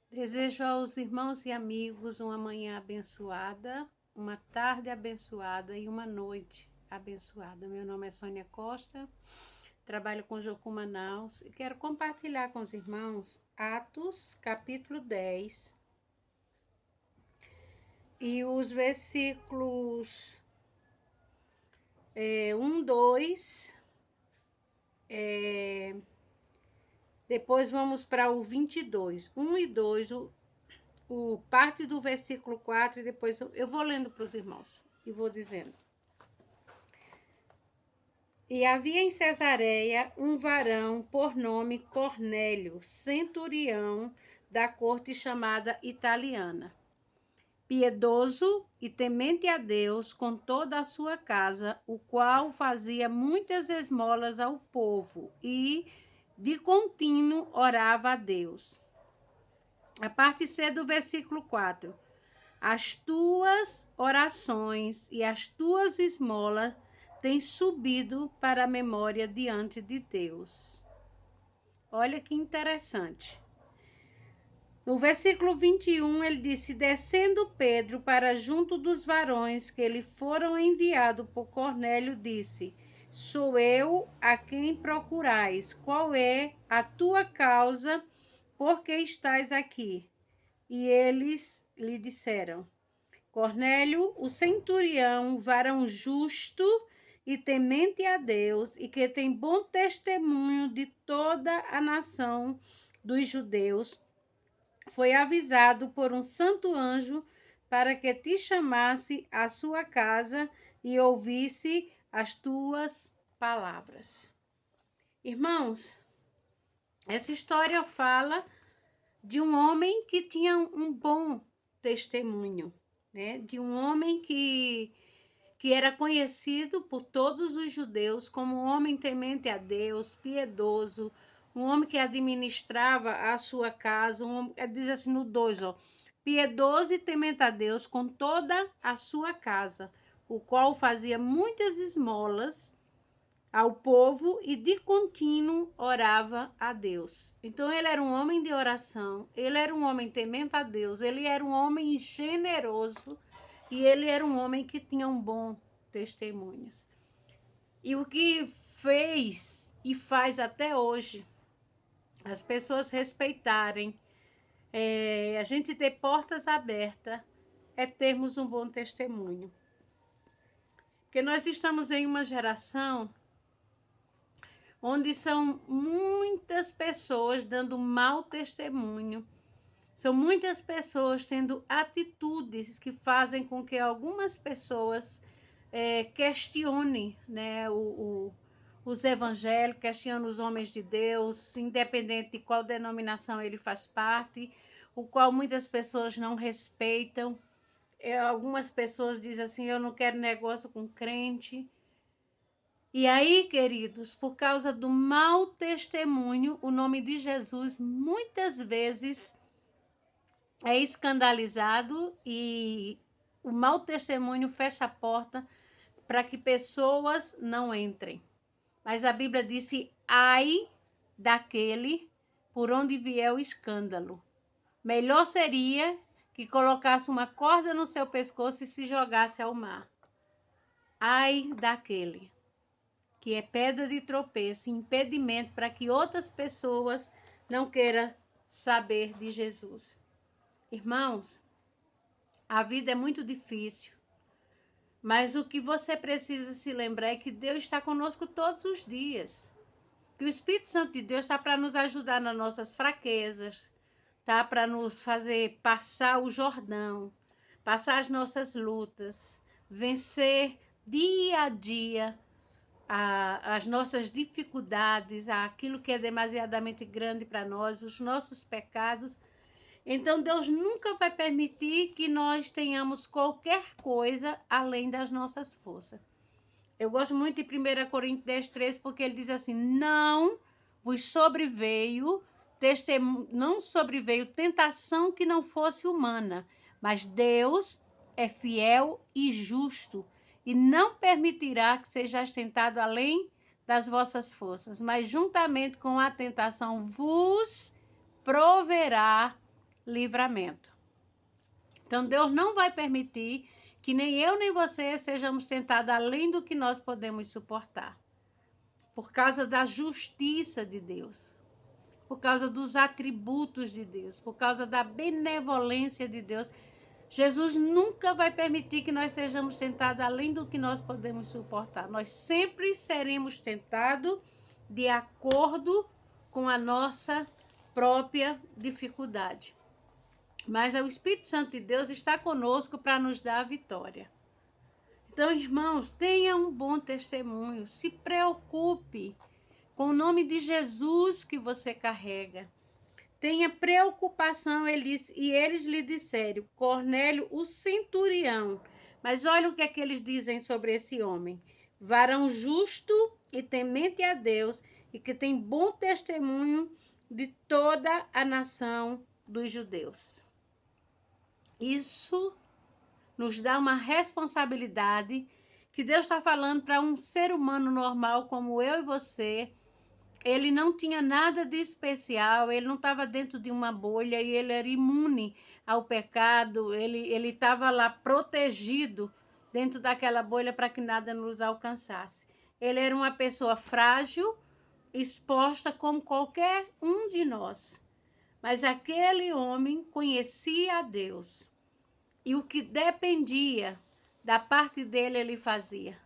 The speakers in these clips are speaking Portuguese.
Desejo aos irmãos e amigos uma manhã abençoada, uma tarde abençoada e uma noite abençoada. Meu nome é Sônia Costa, trabalho com Jocum Manaus e quero compartilhar com os irmãos Atos, capítulo 10, e os versículos 1, 2, depois vamos para o 22, 1 e 2, o parte do versículo 4 e depois eu vou lendo para os irmãos e vou dizendo. E havia em Cesareia um varão por nome Cornélio, centurião da corte chamada italiana, piedoso e temente a Deus com toda a sua casa, o qual fazia muitas esmolas ao povo e de contínuo orava a Deus. A parte C do versículo 4. As tuas orações e as tuas esmolas têm subido para a memória diante de Deus. Olha que interessante. No versículo 21, ele disse: descendo Pedro para junto dos varões que lhe foram enviados por Cornélio, disse: sou eu a quem procurais. Qual é a tua causa? Por que estás aqui? E eles lhe disseram: Cornélio, o centurião, varão justo e temente a Deus, e que tem bom testemunho de toda a nação dos judeus, foi avisado por um santo anjo para que te chamasse à sua casa e ouvisse as tuas palavras. Irmãos, essa história fala de um homem que tinha um bom testemunho, né? De um homem que era conhecido por todos os judeus como um homem temente a Deus, piedoso, um homem que administrava a sua casa, diz assim no 2, piedoso e temente a Deus com toda a sua casa, o qual fazia muitas esmolas ao povo e de contínuo orava a Deus. Então ele era um homem de oração, ele era um homem temente a Deus, ele era um homem generoso e ele era um homem que tinha um bom testemunho. E o que fez e faz até hoje as pessoas respeitarem, a gente ter portas abertas, é termos um bom testemunho. Porque nós estamos em uma geração onde são muitas pessoas dando mau testemunho, são muitas pessoas tendo atitudes que fazem com que algumas pessoas questionem, né, os evangélicos, questionem os homens de Deus, independente de qual denominação ele faz parte, o qual muitas pessoas não respeitam. Algumas pessoas dizem assim, eu não quero negócio com crente. E aí, queridos, por causa do mau testemunho, o nome de Jesus muitas vezes é escandalizado e o mau testemunho fecha a porta para que pessoas não entrem. Mas a Bíblia disse: ai daquele por onde vier o escândalo. Melhor seria que colocasse uma corda no seu pescoço e se jogasse ao mar. Ai daquele que é pedra de tropeço, impedimento para que outras pessoas não queiram saber de Jesus. Irmãos, a vida é muito difícil, mas o que você precisa se lembrar é que Deus está conosco todos os dias. Que o Espírito Santo de Deus está para nos ajudar nas nossas fraquezas, tá? Para nos fazer passar o Jordão, passar as nossas lutas, vencer dia a dia as nossas dificuldades, aquilo que é demasiadamente grande para nós, os nossos pecados. Então Deus nunca vai permitir que nós tenhamos qualquer coisa além das nossas forças. Eu gosto muito de 1 Coríntios 10:3, porque ele diz assim: não sobreveio tentação que não fosse humana, mas Deus é fiel e justo e não permitirá que sejais tentado além das vossas forças, mas juntamente com a tentação vos proverá livramento. Então, Deus não vai permitir que nem eu nem você sejamos tentados além do que nós podemos suportar. Por causa da justiça de Deus, por causa dos atributos de Deus, por causa da benevolência de Deus, Jesus nunca vai permitir que nós sejamos tentados além do que nós podemos suportar. Nós sempre seremos tentados de acordo com a nossa própria dificuldade. Mas o Espírito Santo de Deus está conosco para nos dar a vitória. Então, irmãos, tenha um bom testemunho. Se preocupe com o nome de Jesus que você carrega. Tenha preocupação, e eles lhe disseram, Cornélio, o centurião. Mas olha o que é que eles dizem sobre esse homem. Varão justo e temente a Deus, e que tem bom testemunho de toda a nação dos judeus. Isso nos dá uma responsabilidade que Deus está falando para um ser humano normal como eu e você. Ele não tinha nada de especial, ele não estava dentro de uma bolha e ele era imune ao pecado, ele estava lá protegido dentro daquela bolha para que nada nos alcançasse. Ele era uma pessoa frágil, exposta como qualquer um de nós. Mas aquele homem conhecia a Deus. E o que dependia da parte dele, ele fazia.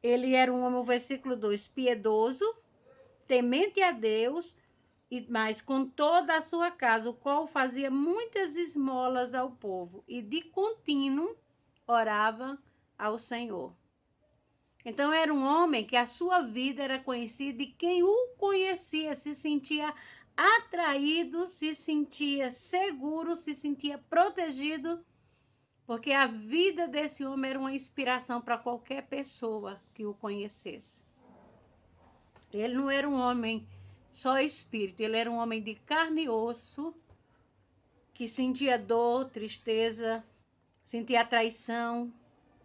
Ele era um homem, o versículo 2, piedoso, temente a Deus, mas com toda a sua casa, o qual fazia muitas esmolas ao povo, e de contínuo orava ao Senhor. Então era um homem que a sua vida era conhecida, e quem o conhecia se sentia atraído, se sentia seguro, se sentia protegido, porque a vida desse homem era uma inspiração para qualquer pessoa que o conhecesse. Ele não era um homem só espírito, ele era um homem de carne e osso, que sentia dor, tristeza, sentia traição,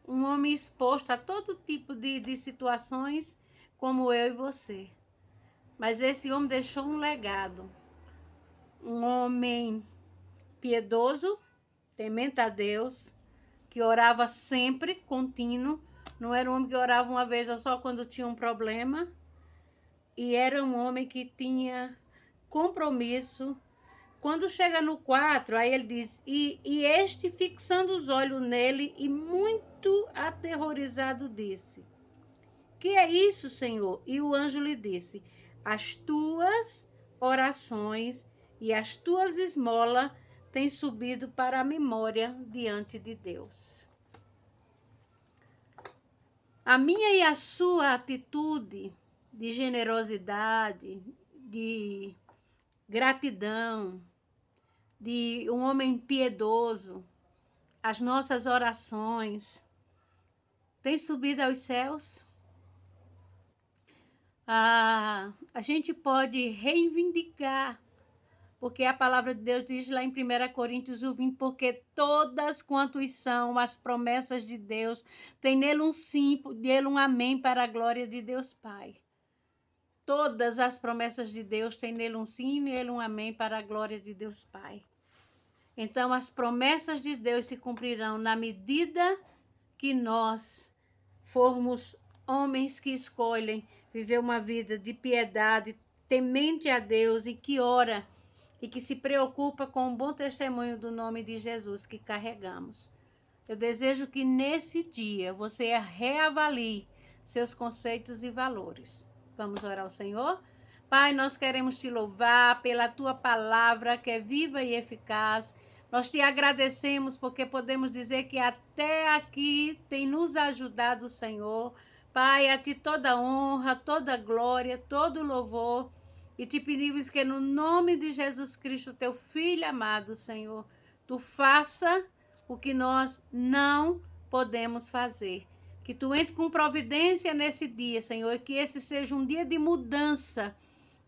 um homem exposto a todo tipo de situações, como eu e você. Mas esse homem deixou um legado, um homem piedoso, temente a Deus, que orava sempre, contínuo, não era um homem que orava uma vez ou só quando tinha um problema, e era um homem que tinha compromisso. Quando chega no 4, aí ele diz, e este fixando os olhos nele e muito aterrorizado disse, que é isso, Senhor? E o anjo lhe disse, as tuas orações e as tuas esmolas têm subido para a memória diante de Deus. A minha e a sua atitude de generosidade, de gratidão, de um homem piedoso, as nossas orações têm subido aos céus. A gente pode reivindicar, porque a palavra de Deus diz lá em 1 Coríntios 20, porque todas quantos são as promessas de Deus, tem nele um sim, nele um amém para a glória de Deus Pai. Todas as promessas de Deus têm nele um sim e nele um amém para a glória de Deus Pai. Então, as promessas de Deus se cumprirão na medida que nós formos homens que escolhem viver uma vida de piedade, temente a Deus e que ora e que se preocupa com o bom testemunho do nome de Jesus que carregamos. Eu desejo que nesse dia você reavalie seus conceitos e valores. Vamos orar ao Senhor? Pai, nós queremos te louvar pela tua palavra que é viva e eficaz. Nós te agradecemos porque podemos dizer que até aqui tem nos ajudado o Senhor. Pai, a ti toda honra, toda glória, todo louvor. E te pedimos que no nome de Jesus Cristo, teu Filho amado, Senhor, tu faça o que nós não podemos fazer. Que tu entre com providência nesse dia, Senhor, e que esse seja um dia de mudança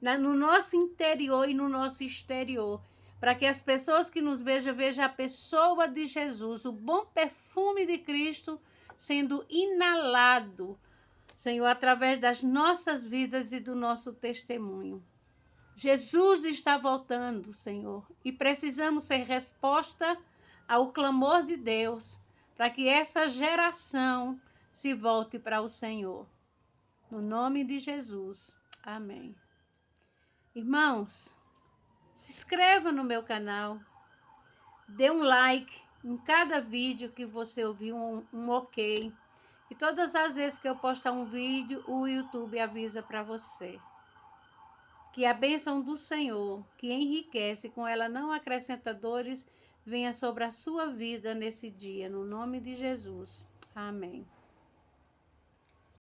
no nosso interior e no nosso exterior, para que as pessoas que nos vejam a pessoa de Jesus, o bom perfume de Cristo sendo inalado, Senhor, através das nossas vidas e do nosso testemunho. Jesus está voltando, Senhor, e precisamos ser resposta ao clamor de Deus para que essa geração se volte para o Senhor. No nome de Jesus. Amém. Irmãos, se inscreva no meu canal, dê um like em cada vídeo que você ouviu, um ok. E todas as vezes que eu postar um vídeo, o YouTube avisa para você. Que a bênção do Senhor, que enriquece, com ela não acrescenta dores, venha sobre a sua vida nesse dia, no nome de Jesus. Amém.